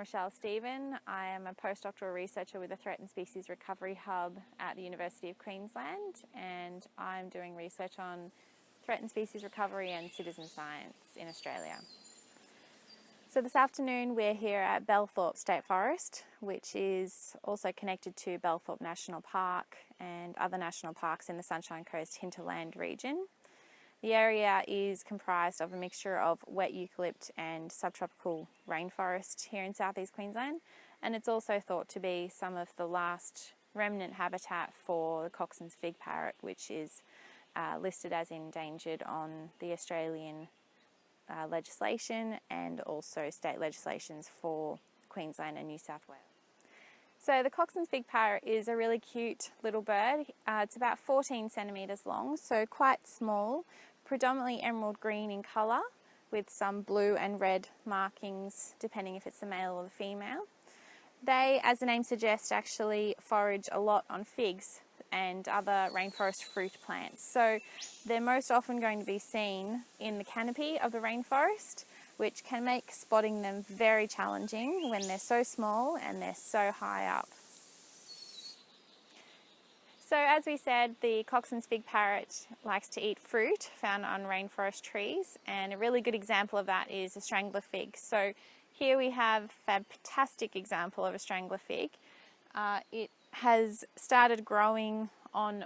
Rochelle Stephen. I am a postdoctoral researcher with the Threatened Species Recovery Hub at the University of Queensland, and I'm doing research on threatened species recovery and citizen science in Australia. So this afternoon we're here at Bellthorpe State Forest, which is also connected to Bellthorpe National Park and other national parks in the Sunshine Coast hinterland region. The area is comprised of a mixture of wet eucalypt and subtropical rainforest here in southeast Queensland, and it's also thought to be some of the last remnant habitat for the Coxen's fig parrot, which is listed as endangered on the Australian legislation and also state legislations for Queensland and New South Wales. So the Coxen's fig parrot is a really cute little bird. It's about 14 centimetres long, so quite small, predominantly emerald green in colour with some blue and red markings depending if it's the male or the female. They, as the name suggests, actually forage a lot on figs and other rainforest fruit plants. So they're most often going to be seen in the canopy of the rainforest, which can make spotting them very challenging when they're so small and they're so high up. So as we said, the Coxen's fig parrot likes to eat fruit found on rainforest trees, and a really good example of that is a strangler fig. So here we have a fantastic example of a strangler fig. It has started growing on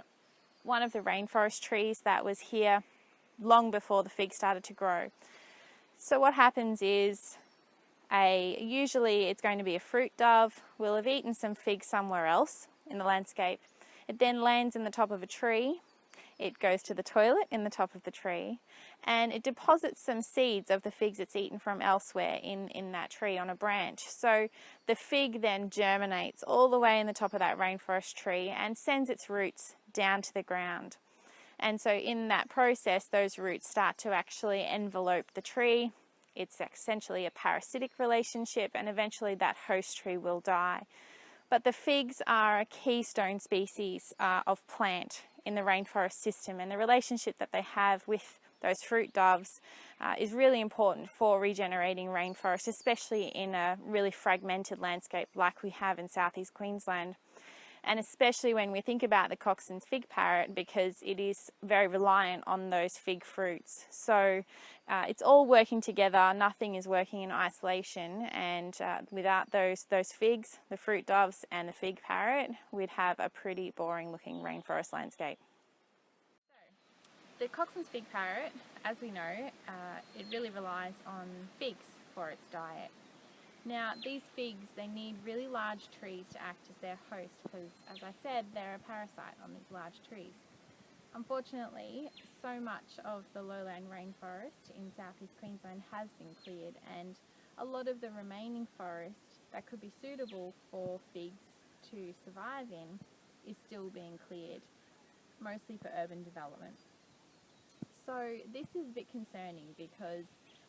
one of the rainforest trees that was here long before the fig started to grow. So what happens is usually it's going to be a fruit dove will have eaten some figs somewhere else in the landscape. It then lands in the top of a tree, it goes to the toilet in the top of the tree, and it deposits some seeds of the figs it's eaten from elsewhere in that tree on a branch. So the fig then germinates all the way in the top of that rainforest tree and sends its roots down to the ground. And so in that process, those roots start to actually envelope the tree. It's essentially a parasitic relationship, and eventually that host tree will die. But the figs are a keystone species of plant in the rainforest system, and the relationship that they have with those fruit doves is really important for regenerating rainforest, especially in a really fragmented landscape like we have in southeast Queensland. And especially when we think about the Coxen's fig parrot, because it is very reliant on those fig fruits. So it's all working together, nothing is working in isolation, and without those figs, the fruit doves and the fig parrot, we'd have a pretty boring looking rainforest landscape. So, the Coxen's fig parrot, as we know, it really relies on figs for its diet. Now, these figs, they need really large trees to act as their host because, as I said, they're a parasite on these large trees. Unfortunately, so much of the lowland rainforest in southeast Queensland has been cleared, and a lot of the remaining forest that could be suitable for figs to survive in is still being cleared, mostly for urban development. So this is a bit concerning because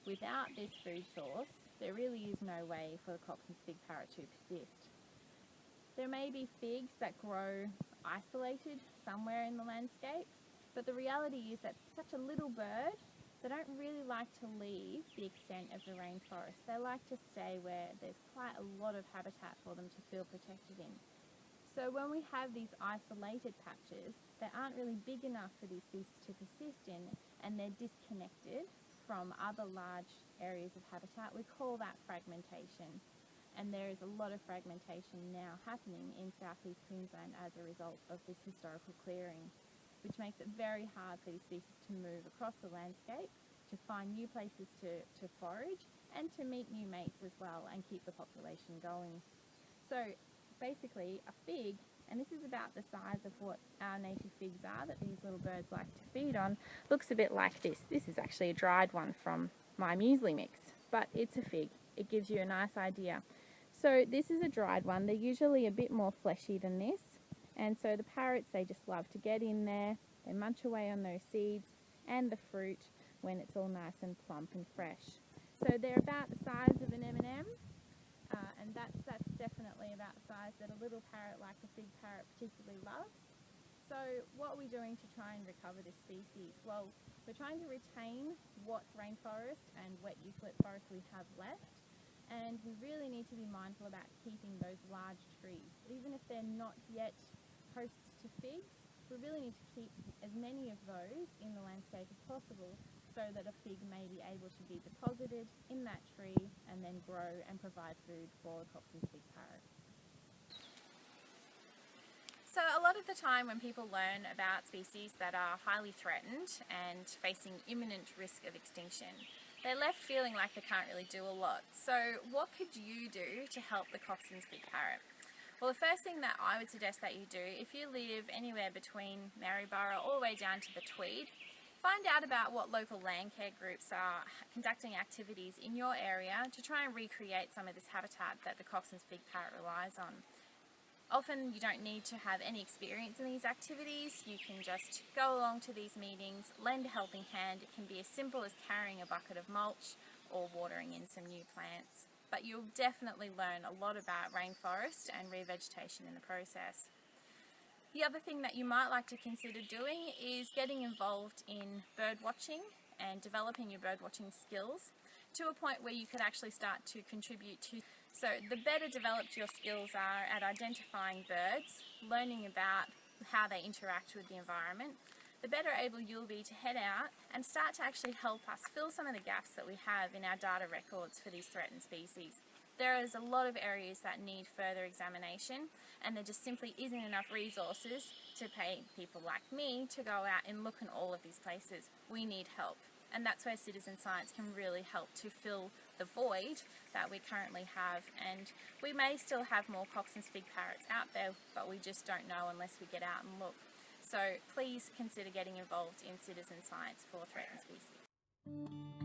without this food source, there really is no way for the Coxen's fig parrot to persist. There may be figs that grow isolated somewhere in the landscape, but the reality is that such a little bird, they don't really like to leave the extent of the rainforest. They like to stay where there's quite a lot of habitat for them to feel protected in. So when we have these isolated patches, they aren't really big enough for these species to persist in, and they're disconnected from other large areas of habitat. We call that fragmentation, and there is a lot of fragmentation now happening in southeast Queensland as a result of this historical clearing, which makes it very hard for these species to move across the landscape, to find new places to forage, and to meet new mates as well and keep the population going. So basically a fig, and this is about the size of what our native figs are that these little birds like to feed on, looks a bit like this. This is actually a dried one from my muesli mix, but it's a fig. It gives you a nice idea. So this is a dried one. They're usually a bit more fleshy than this, and so the parrots, they just love to get in there. They munch away on those seeds and the fruit when it's all nice and plump and fresh. So they're about the size of an M&M. And that's definitely about the size that a little parrot like the fig parrot particularly loves. So what are we doing to try and recover this species? Well, we're trying to retain what rainforest and wet eucalypt forest we have left, and we really need to be mindful about keeping those large trees. Even if they're not yet hosts to figs, we really need to keep as many of those in the landscape as possible so that a fig may be able to be deposited in that tree and then grow and provide food for the Coxen's fig parrot. So a lot of the time when people learn about species that are highly threatened and facing imminent risk of extinction, they're left feeling like they can't really do a lot. So what could you do to help the Coxen's fig parrot? Well, the first thing that I would suggest that you do, if you live anywhere between Maryborough all the way down to the Tweed, find out about what local land care groups are conducting activities in your area to try and recreate some of this habitat that the Coxen's fig parrot relies on. Often you don't need to have any experience in these activities. You can just go along to these meetings, lend a helping hand. It can be as simple as carrying a bucket of mulch or watering in some new plants. But you'll definitely learn a lot about rainforest and revegetation in the process. The other thing that you might like to consider doing is getting involved in bird watching and developing your bird watching skills to a point where you could actually start to contribute to. So the better developed your skills are at identifying birds, learning about how they interact with the environment, the better able you'll be to head out and start to actually help us fill some of the gaps that we have in our data records for these threatened species. There is a lot of areas that need further examination, and there just simply isn't enough resources to pay people like me to go out and look in all of these places. We need help, and that's where citizen science can really help to fill the void that we currently have. And we may still have more Coxen's fig parrots out there, but we just don't know unless we get out and look. So please consider getting involved in citizen science for threatened species.